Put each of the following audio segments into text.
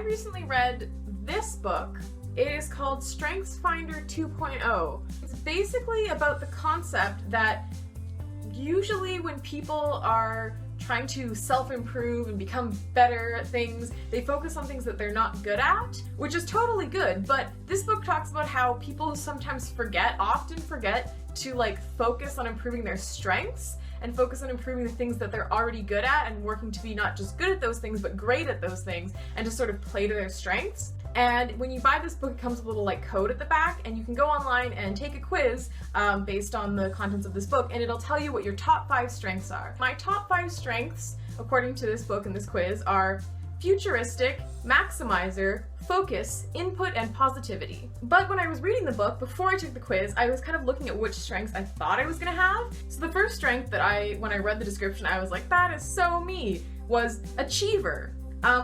recently read this book. It is called Strengths Finder 2.0. It's basically about the concept that usually when people are trying to self-improve and become better at things, they focus on things that they're not good at, which is totally good, but this book talks about how people sometimes often forget to focus on improving their strengths and focus on improving the things that they're already good at and working to be not just good at those things, but great at those things and to sort of play to their strengths. And when you buy this book, it comes with a little code at the back, and you can go online and take a quiz based on the contents of this book, and it'll tell you what your top 5 strengths are. My top 5 strengths, according to this book and this quiz, are futuristic, maximizer, focus, input, and positivity. But when I was reading the book, before I took the quiz, I was kind of looking at which strengths I thought I was gonna have. So the first strength that when I read the description, I was like, that is so me, was achiever.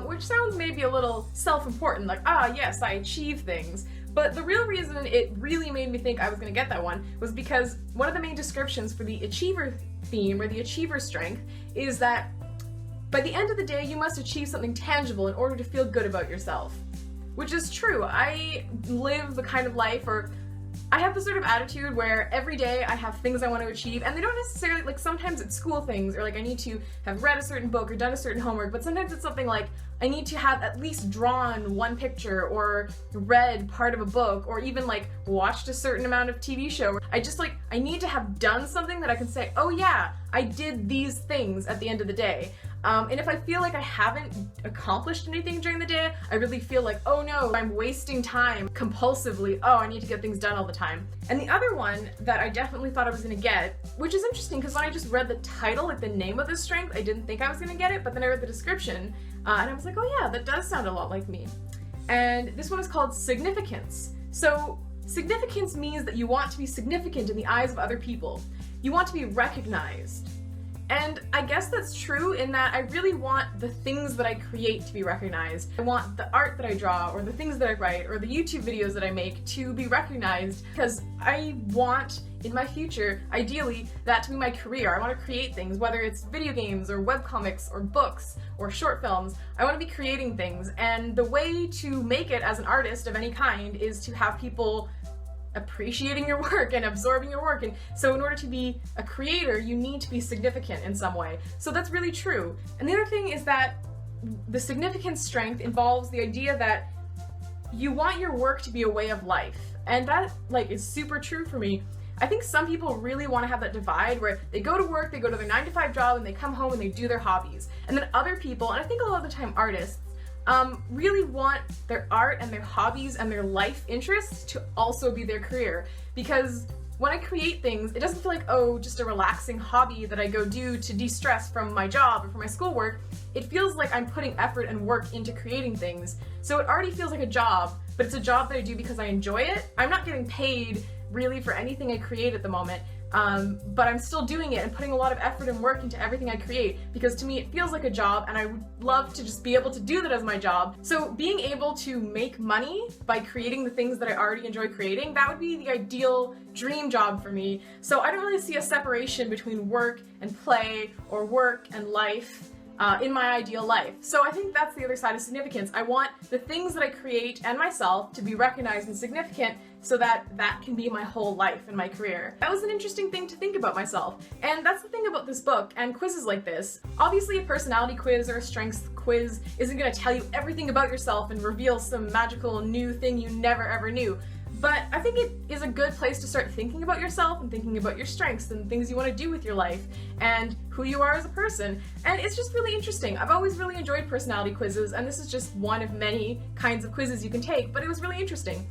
Which sounds maybe a little self-important, yes, I achieve things. But the real reason it really made me think I was gonna get that one was because one of the main descriptions for the achiever theme, or the achiever strength, is that by the end of the day, you must achieve something tangible in order to feel good about yourself. Which is true. I live the kind of life, or I have the sort of attitude where every day I have things I want to achieve, and they don't necessarily, sometimes it's school things, or I need to have read a certain book or done a certain homework, but sometimes it's something like I need to have at least drawn one picture or read part of a book or even watched a certain amount of TV show. I need to have done something that I can say, oh yeah, I did these things at the end of the day. And if I feel like I haven't accomplished anything during the day, I really feel like, oh no, I'm wasting time compulsively. Oh, I need to get things done all the time. And the other one that I definitely thought I was gonna get, which is interesting because when I just read the title, the name of the strength, I didn't think I was gonna get it, but then I read the description and I was like, oh yeah, that does sound a lot like me. And this one is called significance. So significance means that you want to be significant in the eyes of other people. You want to be recognized. And I guess that's true in that I really want the things that I create to be recognized. I want the art that I draw, or the things that I write, or the YouTube videos that I make to be recognized, because I want, in my future, ideally, that to be my career. I want to create things, whether it's video games, or webcomics, or books, or short films. I want to be creating things, and the way to make it as an artist of any kind is to have people appreciating your work and absorbing your work. And so in order to be a creator, you need to be significant in some way. So that's really true. And the other thing is that the significance strength involves the idea that you want your work to be a way of life. And that is super true for me. I think some people really want to have that divide where they go to work, they go to their 9-to-5 job, and they come home and they do their hobbies. And then other people, and I think a lot of the time artists, really want their art and their hobbies and their life interests to also be their career. Because when I create things, it doesn't feel like, oh, just a relaxing hobby that I go do to de-stress from my job or from my schoolwork. It feels like I'm putting effort and work into creating things. So it already feels like a job, but it's a job that I do because I enjoy it. I'm not getting paid really for anything I create at the moment. But I'm still doing it and putting a lot of effort and work into everything I create, because to me it feels like a job, and I would love to just be able to do that as my job. So being able to make money by creating the things that I already enjoy creating, that would be the ideal dream job for me. So I don't really see a separation between work and play, or work and life, in my ideal life. So I think that's the other side of significance. I want the things that I create and myself to be recognized and significant, so that that can be my whole life and my career. That was an interesting thing to think about myself. And that's the thing about this book and quizzes like this. Obviously a personality quiz or a strengths quiz isn't going to tell you everything about yourself and reveal some magical new thing you never ever knew. But I think it is a good place to start thinking about yourself and thinking about your strengths and things you want to do with your life and who you are as a person. And it's just really interesting. I've always really enjoyed personality quizzes, and this is just one of many kinds of quizzes you can take, but it was really interesting.